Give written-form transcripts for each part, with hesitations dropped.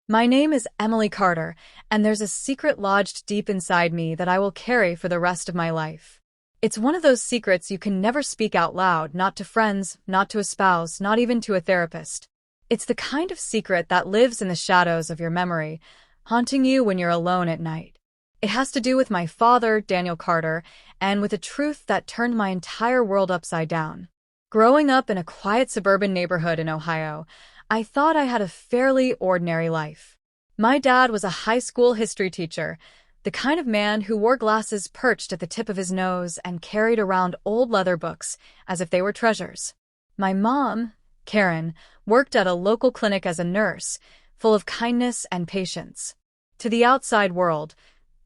My name is Emily Carter, and there's a secret lodged deep inside me that I will carry for the rest of my life. It's one of those secrets you can never speak out loud, not to friends, not to a spouse, not even to a therapist. It's the kind of secret that lives in the shadows of your memory, haunting you when you're alone at night. It has to do with my father, Daniel Carter, and with a truth that turned my entire world upside down. Growing up in a quiet suburban neighborhood in Ohio, I thought I had a fairly ordinary life. My dad was a high school history teacher, the kind of man who wore glasses perched at the tip of his nose and carried around old leather books as if they were treasures. My mom, Karen, worked at a local clinic as a nurse, full of kindness and patience. To the outside world,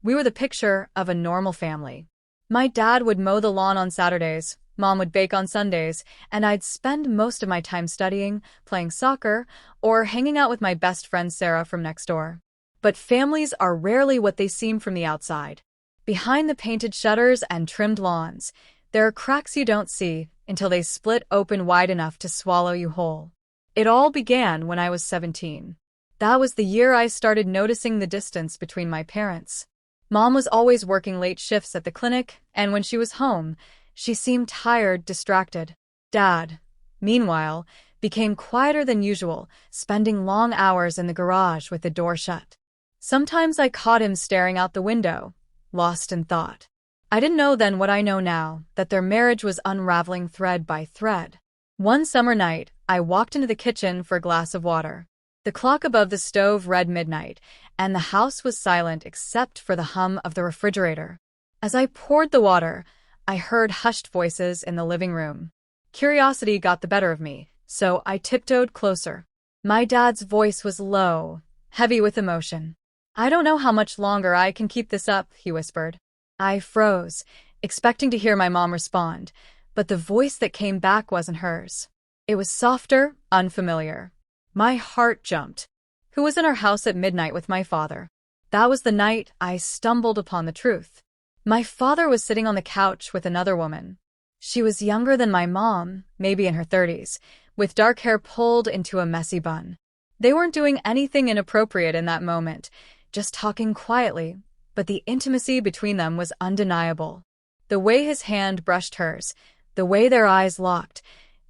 we were the picture of a normal family. My dad would mow the lawn on Saturdays, Mom would bake on Sundays, and I'd spend most of my time studying, playing soccer, or hanging out with my best friend Sarah from next door. But families are rarely what they seem from the outside. Behind the painted shutters and trimmed lawns, there are cracks you don't see until they split open wide enough to swallow you whole. It all began when I was 17. That was the year I started noticing the distance between my parents. Mom was always working late shifts at the clinic, and when she was home, she seemed tired, distracted. Dad, meanwhile, became quieter than usual, spending long hours in the garage with the door shut. Sometimes I caught him staring out the window, lost in thought. I didn't know then what I know now, that their marriage was unraveling thread by thread. One summer night, I walked into the kitchen for a glass of water. The clock above the stove read midnight, and the house was silent except for the hum of the refrigerator. As I poured the water, I heard hushed voices in the living room. Curiosity got the better of me, so I tiptoed closer. My dad's voice was low, heavy with emotion. "I don't know how much longer I can keep this up," he whispered. I froze, expecting to hear my mom respond, but the voice that came back wasn't hers. It was softer, unfamiliar. My heart jumped. Who was in our house at midnight with my father? That was the night I stumbled upon the truth. My father was sitting on the couch with another woman. She was younger than my mom, maybe in her 30s, with dark hair pulled into a messy bun. They weren't doing anything inappropriate in that moment, just talking quietly, but the intimacy between them was undeniable. The way his hand brushed hers, the way their eyes locked,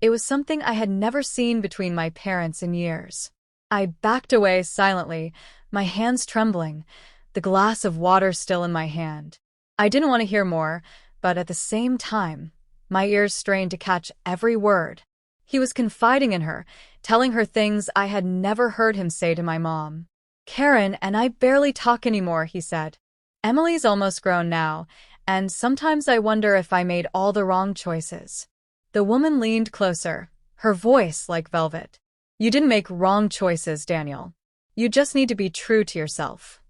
it was something I had never seen between my parents in years. I backed away silently, my hands trembling, the glass of water still in my hand. I didn't want to hear more, but at the same time, my ears strained to catch every word. He was confiding in her, telling her things I had never heard him say to my mom. "Karen and I barely talk anymore," he said. "Emily's almost grown now, and sometimes I wonder if I made all the wrong choices." The woman leaned closer, her voice like velvet. "You didn't make wrong choices, Daniel. You just need to be true to yourself."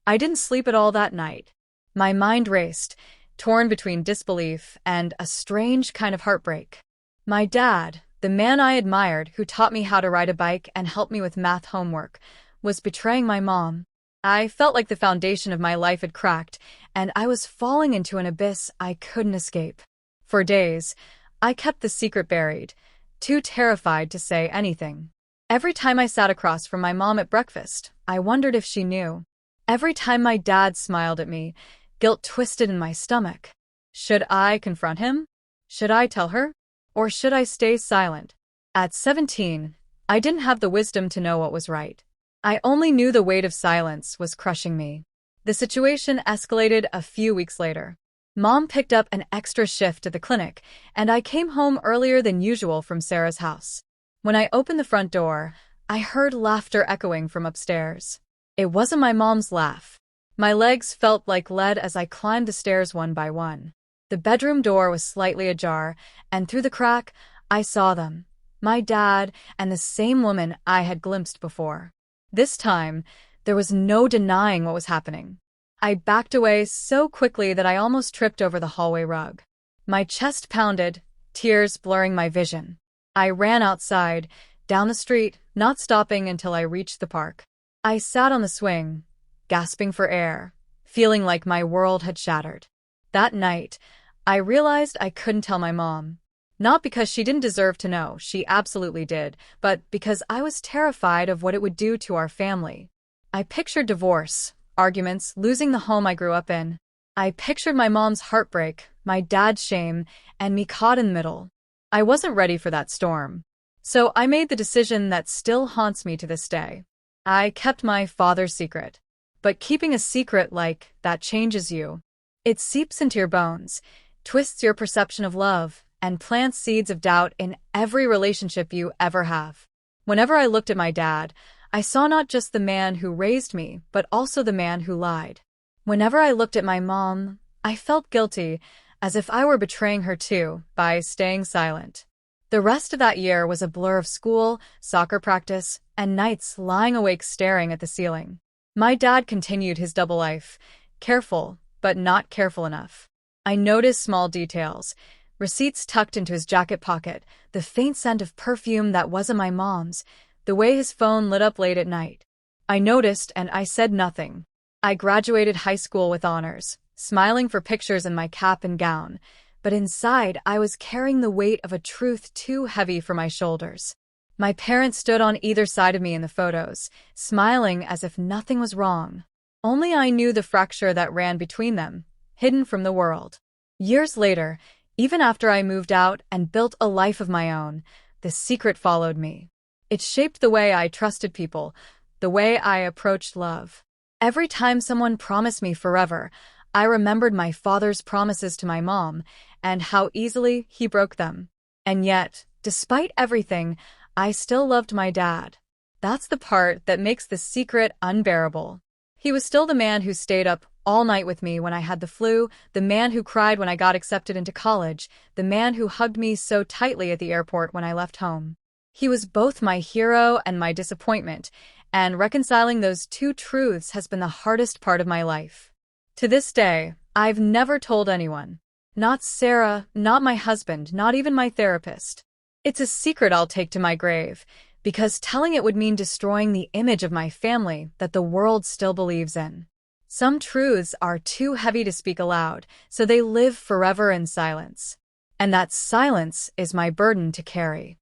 I didn't sleep at all that night. My mind raced, torn between disbelief and a strange kind of heartbreak. My dad, the man I admired who taught me how to ride a bike and helped me with math homework, was betraying my mom. I felt like the foundation of my life had cracked, and I was falling into an abyss I couldn't escape. For days, I kept the secret buried, too terrified to say anything. Every time I sat across from my mom at breakfast, I wondered if she knew. Every time my dad smiled at me, guilt twisted in my stomach. Should I confront him? Should I tell her? Or should I stay silent? At 17, I didn't have the wisdom to know what was right. I only knew the weight of silence was crushing me. The situation escalated a few weeks later. Mom picked up an extra shift at the clinic, and I came home earlier than usual from Sarah's house. When I opened the front door, I heard laughter echoing from upstairs. It wasn't my mom's laugh. My legs felt like lead as I climbed the stairs one by one. The bedroom door was slightly ajar, and through the crack, I saw them. My dad and the same woman I had glimpsed before. This time, there was no denying what was happening. I backed away so quickly that I almost tripped over the hallway rug. My chest pounded, tears blurring my vision. I ran outside, down the street, not stopping until I reached the park. I sat on the swing, gasping for air, feeling like my world had shattered. That night, I realized I couldn't tell my mom. Not because she didn't deserve to know, she absolutely did, but because I was terrified of what it would do to our family. I pictured divorce, arguments, losing the home I grew up in. I pictured my mom's heartbreak, my dad's shame, and me caught in the middle. I wasn't ready for that storm. So I made the decision that still haunts me to this day. I kept my father's secret. But keeping a secret like that changes you. It seeps into your bones, twists your perception of love, and plants seeds of doubt in every relationship you ever have. Whenever I looked at my dad, I saw not just the man who raised me, but also the man who lied. Whenever I looked at my mom, I felt guilty, as if I were betraying her too, by staying silent. The rest of that year was a blur of school, soccer practice, and nights lying awake staring at the ceiling. My dad continued his double life, careful, but not careful enough. I noticed small details, receipts tucked into his jacket pocket, the faint scent of perfume that wasn't my mom's, the way his phone lit up late at night. I noticed and I said nothing. I graduated high school with honors, smiling for pictures in my cap and gown, but inside I was carrying the weight of a truth too heavy for my shoulders. My parents stood on either side of me in the photos, smiling as if nothing was wrong. Only I knew the fracture that ran between them, hidden from the world. Years later, even after I moved out and built a life of my own, the secret followed me. It shaped the way I trusted people, the way I approached love. Every time someone promised me forever, I remembered my father's promises to my mom and how easily he broke them. And yet, despite everything, I still loved my dad. That's the part that makes the secret unbearable. He was still the man who stayed up all night with me when I had the flu, the man who cried when I got accepted into college, the man who hugged me so tightly at the airport when I left home. He was both my hero and my disappointment, and reconciling those two truths has been the hardest part of my life. To this day, I've never told anyone. Not Sarah, not my husband, not even my therapist. It's a secret I'll take to my grave, because telling it would mean destroying the image of my family that the world still believes in. Some truths are too heavy to speak aloud, so they live forever in silence. And that silence is my burden to carry.